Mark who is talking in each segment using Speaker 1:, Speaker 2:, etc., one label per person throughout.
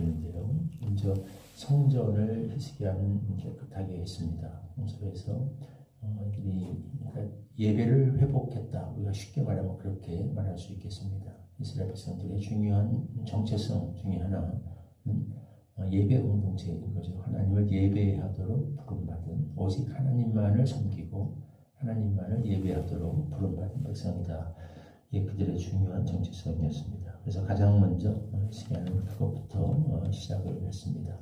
Speaker 1: 드리는데요. 먼저 성전을 히스기야는 깨끗하게 했습니다. 그래서 예배를 회복했다. 우리가 쉽게 말하면 그렇게 말할 수 있겠습니다. 이스라엘 백성들의 중요한 정체성 중에 하나는 예배 공동체인 거죠. 하나님을 예배하도록 부름받은, 오직 하나님만을 섬기고 하나님만을 예배하도록 부름받은 백성이다. 이게 그들의 중요한 정체성이었습니다. 그래서 가장 먼저 히스기야는 그것부터 시작을 했습니다.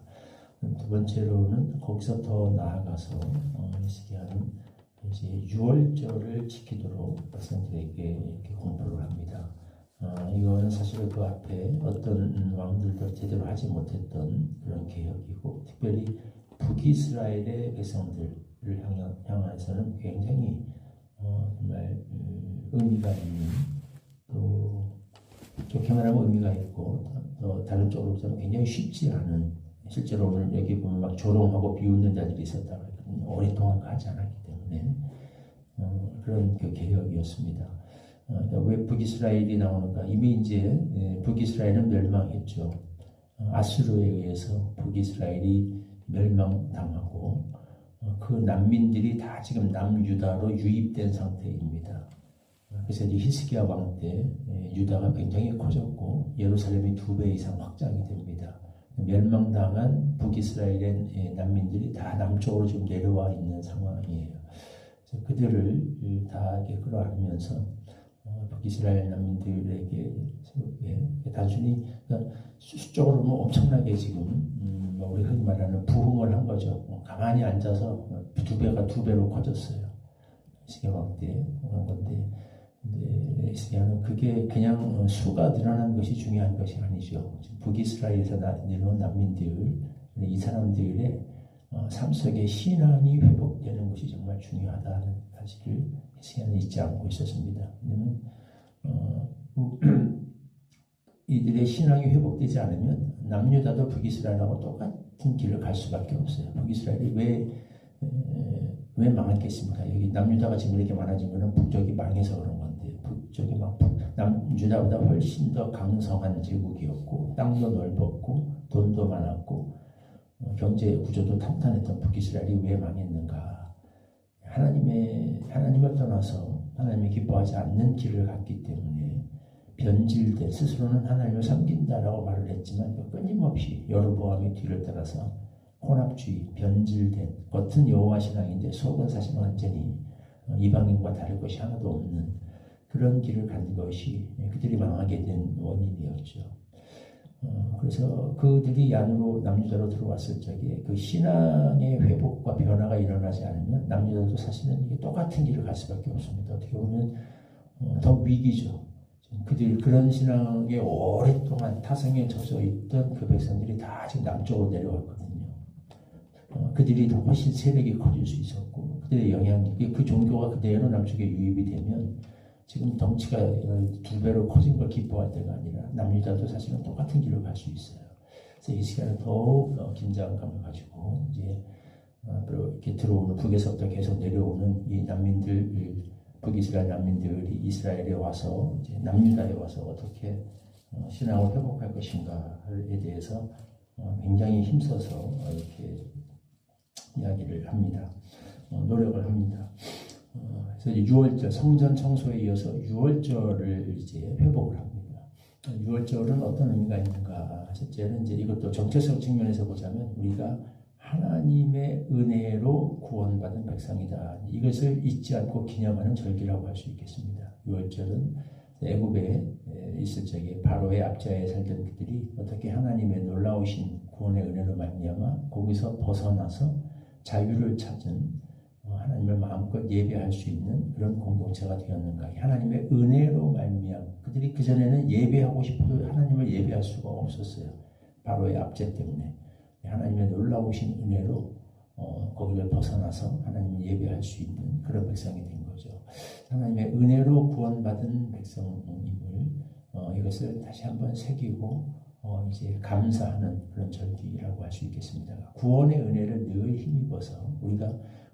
Speaker 1: 두 번째로는 거기서 더 나아가서 히스기야는 이제 유월절을 지키도록 백성들에게 이렇게 공포를 합니다. 이거는 사실 그 앞에 어떤 왕들도 제대로 하지 못했던 그런 개혁이고, 특별히 북이스라엘의 백성들을 향해서는 굉장히 정말 의미가 있는, 또 좋게 말하면 의미가 있고, 또 다른 쪽으로 보면 굉장히 쉽지 않은, 실제로 오늘 여기 보면 막 조롱하고 비웃는 자들이 있었다고 했거든요. 오랫동안 가지 않았기 때문에 그런 그 개혁이었습니다. 왜 북이스라엘이 나오는가? 이미 이제 북이스라엘은 멸망했죠. 아수르에 의해서 북이스라엘이 멸망당하고 그 난민들이 다 지금 남유다로 유입된 상태입니다. 그래서 이제 히스기야 왕 때 유다가 굉장히 커졌고 예루살렘이 2배 이상 확장이 됩니다. 멸망당한 북이스라엘의 난민들이 다 남쪽으로 지금 내려와 있는 상황이에요. 그래서 그들을 다 이렇게 끌어안으면서 북이스라엘 난민들에게 단순히 그러니까 수적으로 뭐 엄청나게 지금 우리 흔히 말하는 부흥을 한 거죠. 가만히 앉아서 2배가 2배로 커졌어요. 히스기야 왕 때 한 건데, 근데 히스기야는 그게 그냥 수가 늘어난 것이 중요한 것이 아니죠. 북이스라엘에서 내려온 난민들, 이 사람들의 삶 속에 신앙이 회복되는 것이 정말 중요하다는 사실을 히스기야는 잊지 않고 있었습니다. 왜냐하면 이들의 신앙이 회복되지 않으면 남유다도 북이스라엘하고 똑같은 길을 갈 수밖에 없어요. 북이스라엘이 왜 망했겠습니까? 여기 남유다가 지금 이렇게 많아진 것은 북쪽이 망해서 그런 건데, 북쪽이 막 남유다보다 훨씬 더 강성한 제국이었고, 땅도 넓었고, 돈도 많았고, 경제 구조도 탄탄했던 북이스라엘이 왜 망했는가? 하나님을 떠나서 하나님이 기뻐하지 않는 길을 갔기 때문에 변질된, 스스로는 하나님을 섬긴다라고 말을 했지만 끊임없이 여로보암의 뒤를 따라서 혼합주의, 변질된, 겉은 여호와 신앙인데 속은 사실 완전히 이방인과 다를 것이 하나도 없는 그런 길을 간 것이 그들이 망하게 된 원인이었죠. 그래서 그들이 안으로 남유다로 들어왔을 적에 그 신앙의 회복과 변화가 일어나지 않으면 남유다도 사실은 이게 똑같은 길을 갈 수밖에 없습니다. 어떻게 보면 더 위기죠. 그들 그런 신앙에 오랫동안 타성에 젖어 있던 그 백성들이 다 지금 남쪽으로 내려왔거든요. 그들이 더 훨씬 세력이 커질 수 있었고, 그들의 영향力, 그 종교가 그대로 남쪽에 유입이 되면 지금 덩치가 2배로 커진 걸 기뻐할 때가 아니라 남유다도 사실은 똑같은 길을 갈 수 있어요. 그래서 히스기야는 더욱 긴장감을 가지고 이제 이렇게 들어오는, 북에서부터 계속 내려오는 이 난민들, 북이스라엘 난민들이 이스라엘에 와서 이제 남유다에 와서 어떻게 신앙을 회복할 것인가에 대해서 굉장히 힘써서 이렇게 이야기를 합니다. 노력을 합니다. 그래서 6월절 성전 청소에 이어서 6월절을 이제 회복을 합니다. 6월절은 어떤 의미가 있는가? 첫째는 이제 이것도 정체성 측면에서 보자면 우리가 하나님의 은혜로 구원받은 백성이다. 이것을 잊지 않고 기념하는 절기라고 할 수 있겠습니다. 6월절은 애굽에 있을 적에 바로의 압제하에 살던 그들이 어떻게 하나님의 놀라우신 구원의 은혜로 말미암아 거기서 벗어나서 자유를 찾은 하나님을 마음껏 예배할 수 있는 그런 공동체가 되었는가. 하나님의 은혜로 말미암아 그들이 그전에는 예배하고 싶어도 하나님을 예배할 수가 없었어요. 바로의 압제 때문에. 하나님의 놀라우신 은혜로 거기를 벗어나서 하나님을 예배할 수 있는 그런 백성이 된 거죠. 하나님의 은혜로 구원받은 백성임을 이것을 다시 한번 새기고 이제 감사하는 그런 절기라고 할 수 있겠습니다. 구원의 은혜를 늘 힘입어서 우리가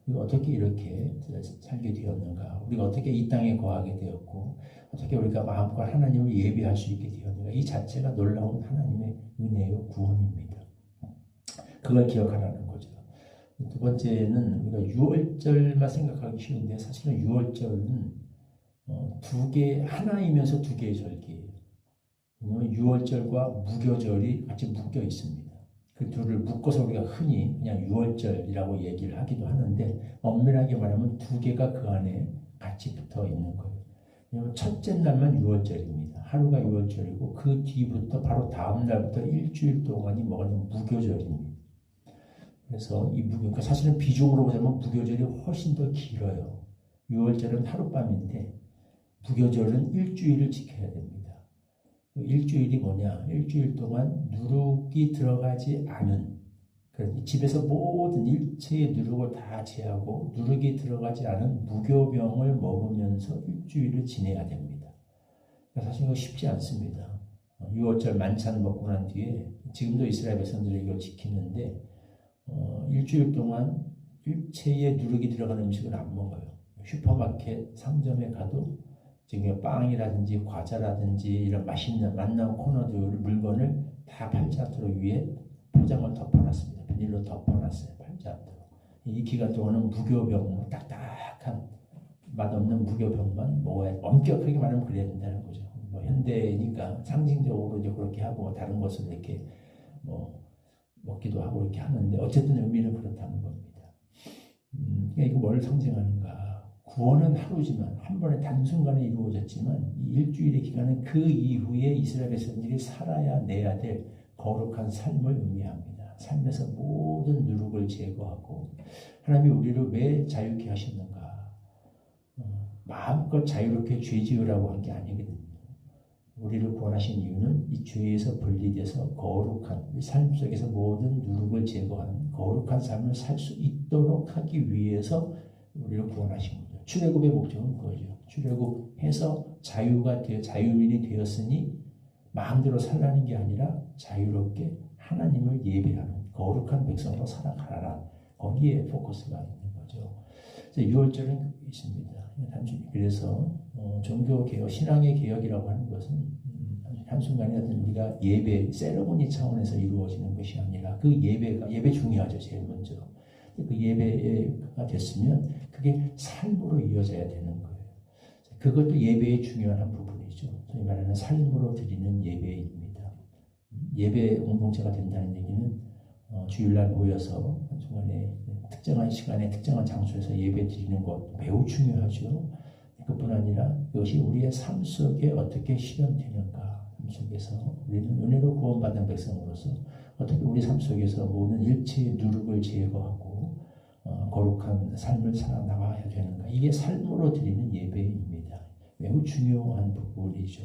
Speaker 1: 우리가 어떻게 이렇게 살게 되었는가? 우리가 어떻게 이 땅에 거하게 되었고 어떻게 우리가 마음껏 하나님을 예배할 수 있게 되었는가? 이 자체가 놀라운 하나님의 은혜요 구원입니다. 그걸 기억하라는 거죠. 두 번째는 우리가 유월절만 생각하기 쉬운데 사실은 유월절은 두 개, 하나이면서 두 개의 절기예요. 왜냐하면 유월절과 무교절이 같이 묶여 있습니다. 그 둘을 묶어서 우리가 흔히 그냥 유월절이라고 얘기를 하기도 하는데 엄밀하게 말하면 두 개가 그 안에 같이 붙어 있는 거예요. 왜냐하면 첫째 날만 유월절입니다. 하루가 유월절이고 그 뒤부터 바로 다음 날부터 일주일 동안이 뭐냐면 무교절입니다. 그래서 이 그러니까 사실은 비중으로 보자면 무교절이 훨씬 더 길어요. 유월절은 하룻밤인데 무교절은 일주일을 지켜야 됩니다. 그 일주일이 뭐냐? 일주일 동안 누룩이 들어가지 않은 집에서 모든 일체의 누룩을 다 제하고 누룩이 들어가지 않은 무교병을 먹으면서 일주일을 지내야 됩니다. 사실 이거 쉽지 않습니다. 유월절 만찬 먹고 난 뒤에 지금도 이스라엘 백성들이 이걸 지키는데 일주일 동안 일체의 누룩이 들어간 음식을 안 먹어요. 슈퍼마켓 상점에 가도 지금 빵이라든지 과자라든지 이런 맛있는 맛나는 코너들 물건을 다 팔지 않도록 위에 포장을 덮어놨습니다. 비닐로 덮어놨어요. 팔지 않도록. 이 기간 동안은 무교병, 딱딱한 맛없는 무교병만 먹어야 엄격하게 말하면 그래야 된다는 거죠. 뭐 현대니까 상징적으로 이제 그렇게 하고 다른 것을 이렇게 뭐 먹기도 하고 이렇게 하는데 어쨌든 의미는 그렇다는 겁니다. 이거 뭘 상징하는가? 구원은 하루지만 한 번에 단순간에 이루어졌지만 이 일주일의 기간은 그 이후에 이스라엘 백성들이 살아야 내야 될 거룩한 삶을 의미합니다. 삶에서 모든 누룩을 제거하고 하나님이 우리를 왜 자유케 하셨는가? 마음껏 자유롭게 죄 지으라고 한 게 아니거든요. 우리를 구원하신 이유는 이 죄에서 분리돼서 거룩한 삶 속에서 모든 누룩을 제거하는 거룩한 삶을 살 수 있도록 하기 위해서 우리를 구원하신 거죠. 출애굽의 목적은 그거죠. 출애굽해서 자유인이 되었으니 마음대로 살라는 게 아니라 자유롭게 하나님을 예배하는 거룩한 백성으로 살아가라. 거기에 포커스가 있는 거죠. 6월절은 있습니다. 단순히 그래서 종교 개혁, 신앙의 개혁이라고 하는 것은 한순간에 우리가 예배, 세레모니 차원에서 이루어지는 것이 아니라 그 예배 중요하죠. 제일 먼저. 그 예배가 됐으면 그게 삶으로 이어져야 되는 거예요. 그것도 예배의 중요한 한 부분이죠. 소위 말하는 삶으로 드리는 예배입니다. 예배 공동체가 된다는 얘기는 주일날 모여서 한순간에 특정한 시간에 특정한 장소에서 예배 드리는 것 매우 중요하죠. 그뿐 아니라 그것이 우리의 삶 속에 어떻게 실현되는가, 삶 속에서 우리는 은혜로 구원받은 백성으로서 어떻게 우리 삶 속에서 모든 일체의 누룩을 제거하고 거룩한 삶을 살아나가야 되는가, 이게 삶으로 드리는 예배입니다. 매우 중요한 부분이죠.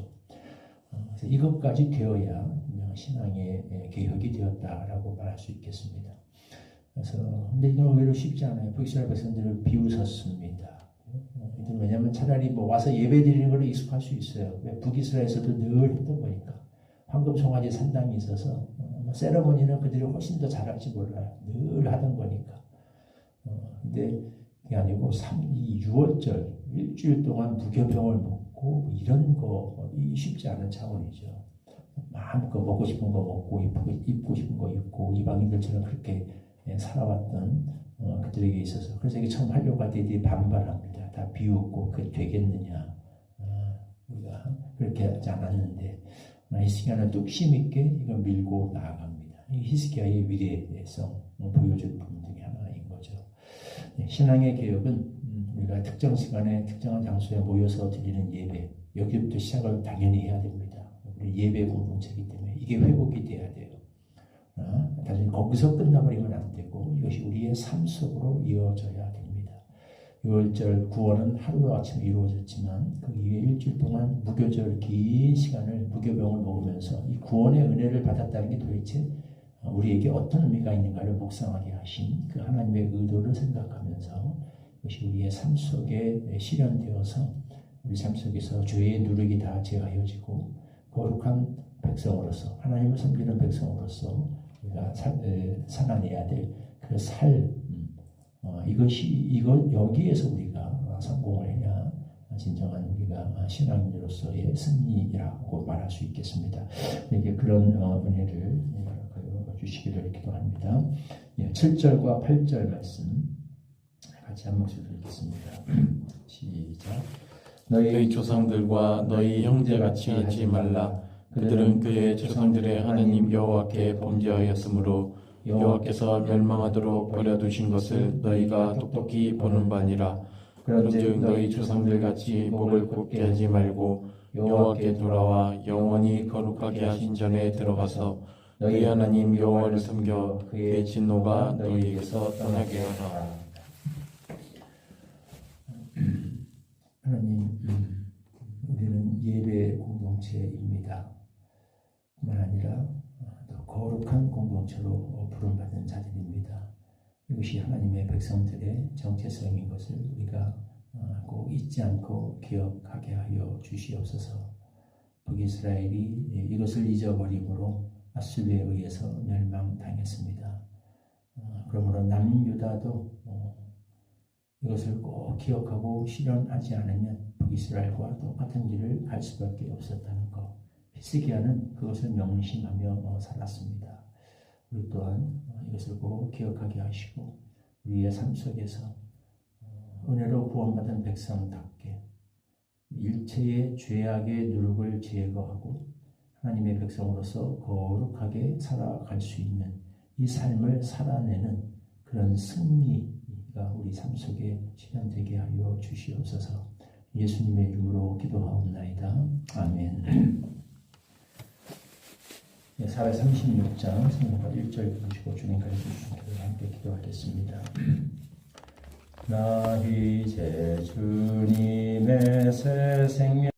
Speaker 1: 그래서 이것까지 되어야 신앙의 개혁이 되었다라고 말할 수 있겠습니다. 그래서 근데 이건 의외로 쉽지 않아요. 이스라엘 백성들을 비웃었습니다. 왜냐하면 차라리 뭐 와서 예배 드리는 걸로 익숙할 수 있어요. 왜 북이스라엘에서도 늘 했던 거니까. 황금 송아지 산당이 있어서 세레모니는 그들이 훨씬 더 잘할지 몰라요. 늘 하던 거니까. 근데 그게 아니고 6월절 일주일 동안 무교병을 먹고 이런 거 쉽지 않은 차원이죠. 마음껏 먹고 싶은 거 먹고 입고 싶은 거 입고 이방인들처럼 그렇게 살아왔던 그들에게 있어서 그래서 이게 처음 하려고 할 때 이들이 반발합니다. 다 비웃고 그게 되겠느냐. 우리가 그렇게 하지 않았는데 히스기야는 뚝심 있게 이걸 밀고 나아갑니다. 이 히스기야의 위대성 보여주는 부분 중에 하나인 거죠. 신앙의 개혁은 우리가 특정 시간에 특정한 장소에 모여서 드리는 예배, 여기부터 시작을 당연히 해야 됩니다. 우리 예배 공동체이기 때문에 이게 회복이 돼야 돼요. 단순히 거기서 끝나버리면 안 되고 이것이 우리의 삶 속으로 이어져야 됩니다. 6월절 구원은 하루아침에 이루어졌지만 그 이후에 일주일 동안 무교절 긴 시간을 무교병을 먹으면서 이 구원의 은혜를 받았다는 게 도대체 우리에게 어떤 의미가 있는가를 묵상하게 하신 그 하나님의 의도를 생각하면서 그것이 우리의 삶 속에 실현되어서 우리 삶 속에서 죄의 누룩이 다 제하여지고 거룩한 백성으로서 하나님을 섬기는 백성으로서 우리가 살아내야 될 그 이건 여기에서 우리가 성공을 해야 진정한 우리가 신앙인으로서의 승리라고 말할 수 있겠습니다. 이게 그런 은혜를 주시기를 기도합니다. 7절과 8절 말씀 같이 한 목소리로 읽겠습니다. 시작.
Speaker 2: 너희 조상들과 너희 형제같이 하지 말라. 그들은 그의 조상들의 하나님 여호와께 범죄하였으므로 여호와께서 멸망하도록 버려두신 것을 너희가 똑똑히 보는 바니라. 그런즉 너희 조상들같이 목을 굽게 하지 말고 여호와께 돌아와 영원히 거룩하게 하신 전에 들어가서 너희 하나님 여호와를 섬겨 그의 진노가 너희에게서 떠나게 하라.
Speaker 1: 하나님, 우리는 예배 공동체입니다. 뿐만 아니라 더 거룩한 공동체로 부름받은 자들입니다. 이것이 하나님의 백성들의 정체성인 것을 우리가 꼭 잊지 않고 기억하게 하여 주시옵소서. 북이스라엘이 이것을 잊어버림으로 아수르에 의해서 멸망당했습니다. 그러므로 남유다도 이것을 꼭 기억하고 실현하지 않으면 북이스라엘과 똑같은 길을 갈 수밖에 없었다는 것. 히스기야는 그것을 명심하며 살았습니다. 우리 또한 이것을 꼭 기억하게 하시고 우리의 삶 속에서 은혜로 구원받은 백성답게 일체의 죄악의 누룩을 제거하고 하나님의 백성으로서 거룩하게 살아갈 수 있는 이 삶을 살아내는 그런 승리가 우리 삶 속에 실현되게 하여 주시옵소서. 예수님의 이름으로 기도하옵나이다. 아멘. 436장 성경과 1절 보시고 주님 가르쳐주신 기도를 함께 기도하겠습니다. 나 이제 주님의 새 생명